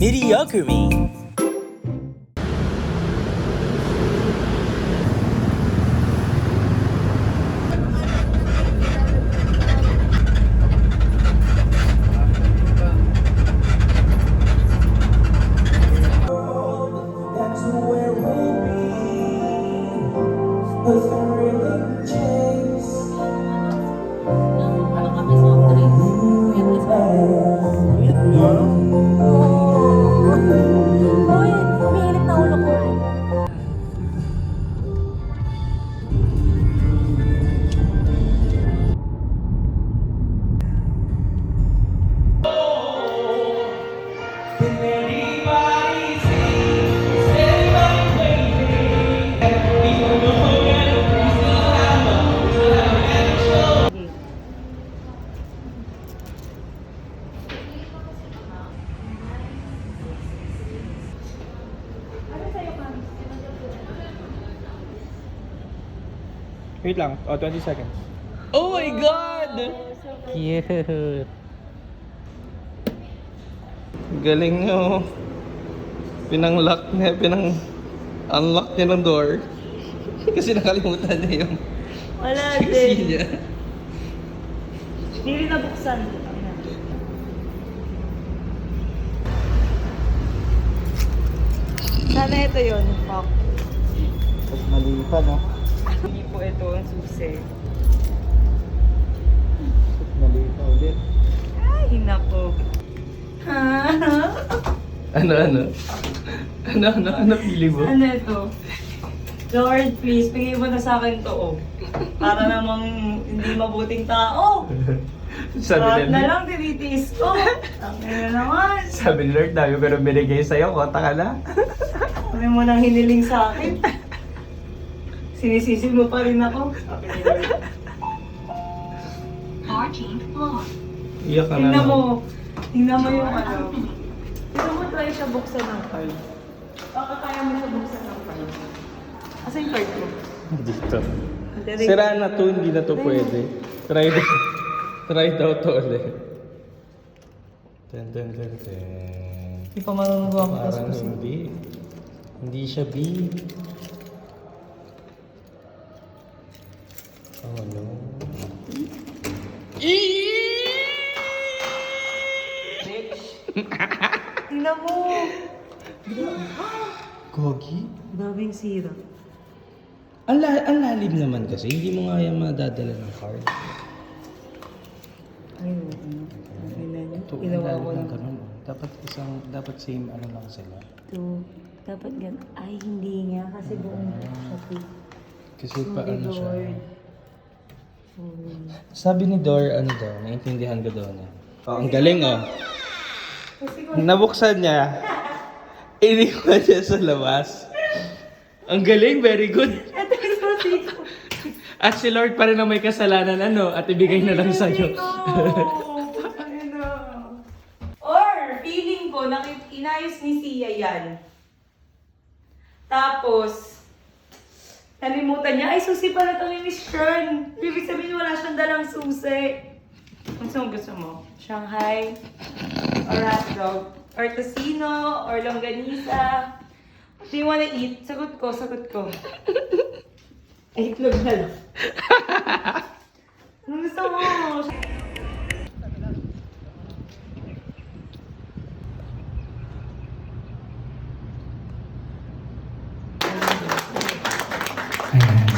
Mediocre Me. Wait lang. 20 seconds. Oh my God! Cute. Galing nyo. Pinang-unlock niya ng door. Kasi nakalimutan niya yung Wala key din. niya. Hindi rin nabuksan. Sana ito yun, Pop. Pag mali pa, no? Hindi po ito ang susi. Pag mali pa ulit. Ay, nako. Ano pili mo? Ano ito? Lord, please, bigay mo na sa akin to, oh. Para namang hindi mabuting tao. Sabi Na lang, tinitiis ko. Tangin na naman. Sabi ni Lord, dami pero binigay sa'yo, kota ka na. Sabi mo nang hiniling sa akin. Sinisisi mo pa rin ako. Sabi ni Lord. Iyak ka na. Tingnan mo. Tingnan mo yung ano. Tingnan mo try siya buksan ng card. Baka kaya mo siya buksan ng card. Asa yung card ko? Dito. Sira na to, hindi na to pwede. Try daw to ulit. Ten. Hindi pa manunugwa ko Parang hindi. Hindi siya B. Oh no. Tingnan mo. Gogi? Daming sira. Ang lalim naman kasi. Hindi mo nga yan madadala ng card. Ay, ano. Ito, Ginawa ko lang lang. ganun. Dapat same ano lang sila. Ito. Dapat gan. Ay, hindi nga. Kasi buong pati. Kasi pa ano siya. Lord. Sabi ni Dor, ano daw, naintindihan ko daw niya. Oh, ang galing oh. Nabuksan niya. Iniwan niya sa labas. Ang galing, very good. Ito yung susi ko. At si Lord pa rin ang may kasalanan ano, at ibigay na lang sa'yo. Or, feeling ko, inayos ni Sia yan. Tapos, nalimutan niya, ay susi pala ito ni Miss Shern. Ibig sabihin wala siyang dalang susi. Ano gusto mo? Shanghai? Or hotdog? Or tocino? Or longganisa? What do you wanna eat? Sagot ko. Ay, itlog na lang. Ano gusto mo?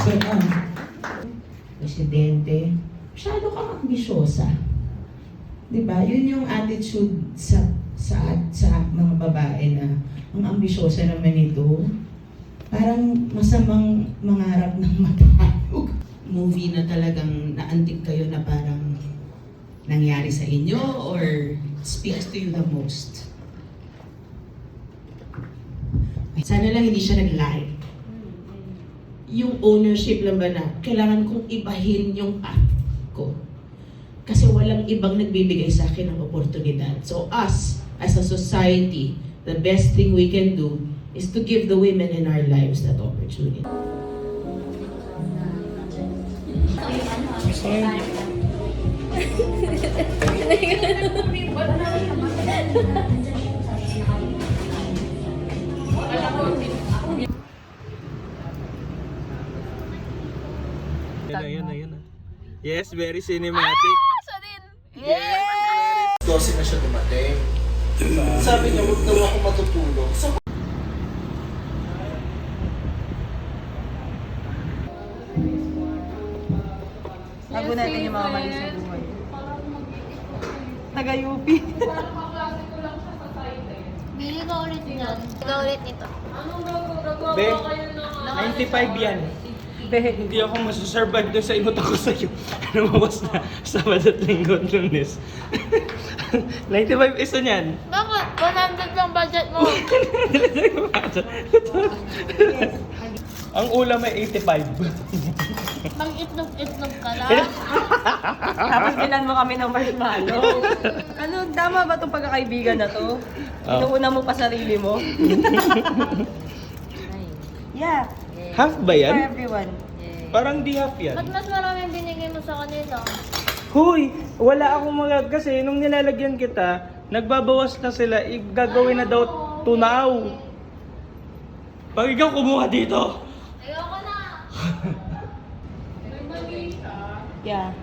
So, Presidente, masyado kang ambisyosa. Diba? Yun yung attitude sa mga babae na ang ambisyosa naman ito. Parang masamang mangarap ng matayog. Movie na talagang naantig kayo na parang nangyari sa inyo or speaks to you the most? Sana lang hindi siya nag-lie. Yung ownership lang ba na kailangan kong ibahin yung path ko. Kasi walang ibang nagbibigay sa akin ng oportunidad. So us, as a society, the best thing we can do is to give the women in our lives that opportunity. Yes, very cinematic. Siya din! Yes! 12 na siya dumating. Sabi niya, huwag daw ako matutulog. Tago natin yung mga mali sa buhay. Taga-UP. Bili ka ulit niyan. Bili ka ulit nito. Be, 95 yan. Hindi ako masusurvive doon sa inot ako sa'yo. Lumawas na Sabado at Linggo at Lunes. 95 isa niyan. Bakit? 100 lang budget mo. Ang ulam ay 85. Mag-itlog-itlog ka lang. Tapos bilan mo kami ng marshmallow. Ano, tama ba itong pagkakaibigan na to? Inuuna mo pa sarili mo? Yeah, Half ba for yan? everyone. Parang di half yan. Ba't mas maraming binigay mo sa kanila? Huy! Wala akong mga... Kasi nung nilalagyan kita, nagbabawas na sila. Gagawin na daw tunaw. Pag ikaw kumuha dito. Ayoko na! Yeah.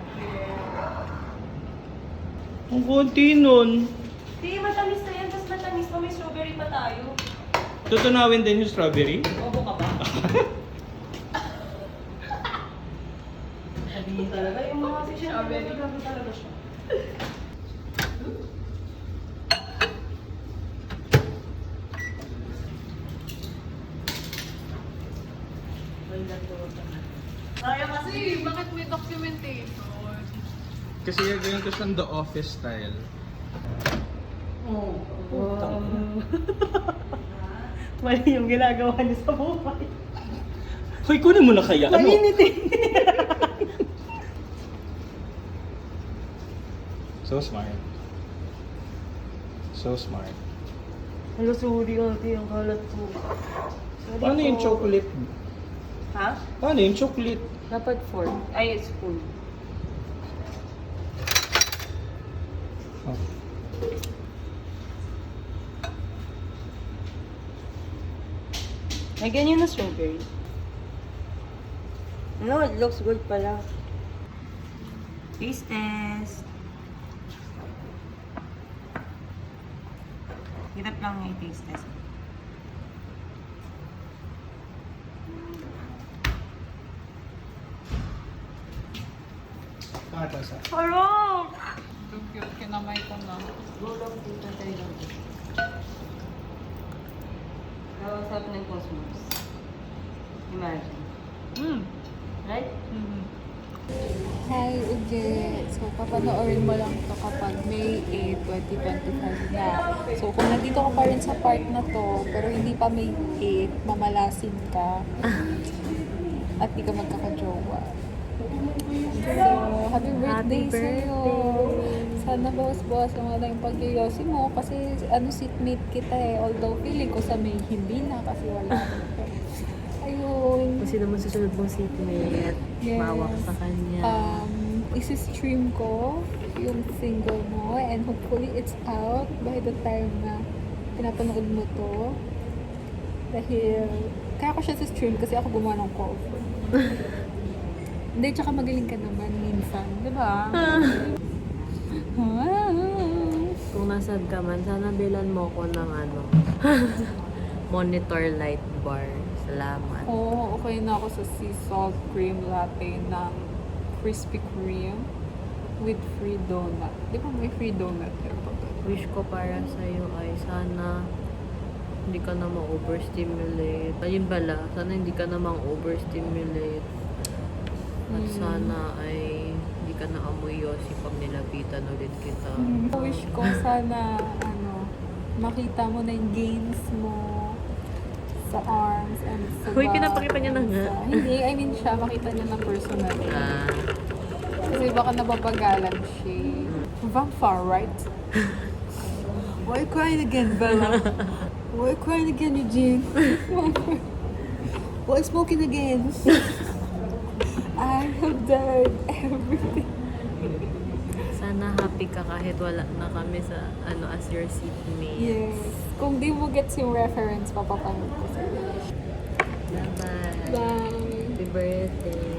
Ang konti nun. Di, matamis na yan. Tapos matamis pa, may strawberry pa tayo. Tutunawin din yung strawberry. Bobo ka ba? Sabihin talaga, yung mga kasi strawberry, grabe talaga siya. Kasi, bakit may documentation? Kasi gagawin ko siyang The Office style. Mali yung ginagawa niya sa buhay. Hoy, kunin mo na kaya. Ano? So smart. So smart. Hello, sorry ate, ang kalat ko. Sorry Paano po. yung chocolate? Ha? Paano yung chocolate? Dapat 4. Ay, it's full. Oh. Ay, ganyan na strawberry. No, it looks good pala. Taste test. Hirap lang yung taste test. Pakatasa. Harap! Cute, kinamay ko na. Gulong dito tayo lang. Kausap ng cosmos. Imagine. Right? Hi, Uje. So, papanoorin mo lang ito kapag May 8, 2025 na. So, kung nandito ka pa rin sa part na to, pero hindi pa May 8, mamalasin ka. At di ka magkakajowa. So, happy birthday sa'yo. Sana bawas-bawas naman na yung pag-yosi mo kasi seatmate kita eh. Although feeling ko sa May hindi na kasi wala. Ayun. Kung sino man susunod mong seatmate, Yes. mawak sa kanya. Isi-stream ko yung single mo and hopefully it's out by the time na pinapanood mo to. Dahil, kaya ko siya sa stream kasi ako gumawa ng cover. Hindi, tsaka magaling ka naman minsan, di ba? Kung nasad ka man, sana bilan mo ko ng monitor light bar. Salamat. Oo, okay na ako sa sea salt cream latte ng Krispy Kreme with free donut. Di ba may free donut? Wish ko para sa'yo ay sana hindi ka na ma-overstimulate. Ayun pala, sana hindi ka na ma-overstimulate. At sana ay hindi ka na amoy yosi pag nilapitan ulit kita. Wish ko sana, makita mo na yung gains mo sa arms and sa Uy, back. pinapakita niya na nga. Hindi, I mean siya, makita niya na personally. Ah, Kasi baka nababagalan siya. Vampire, right? Why you crying again, Bella? Why you crying again, Eugene? Why smoking again? I have done everything. sana happy ka kahit wala na kami sa as your seatmate. Yes. Kung di mo gets yung reference, papapanood ko sa'yo. Bye-bye. Bye! Happy birthday.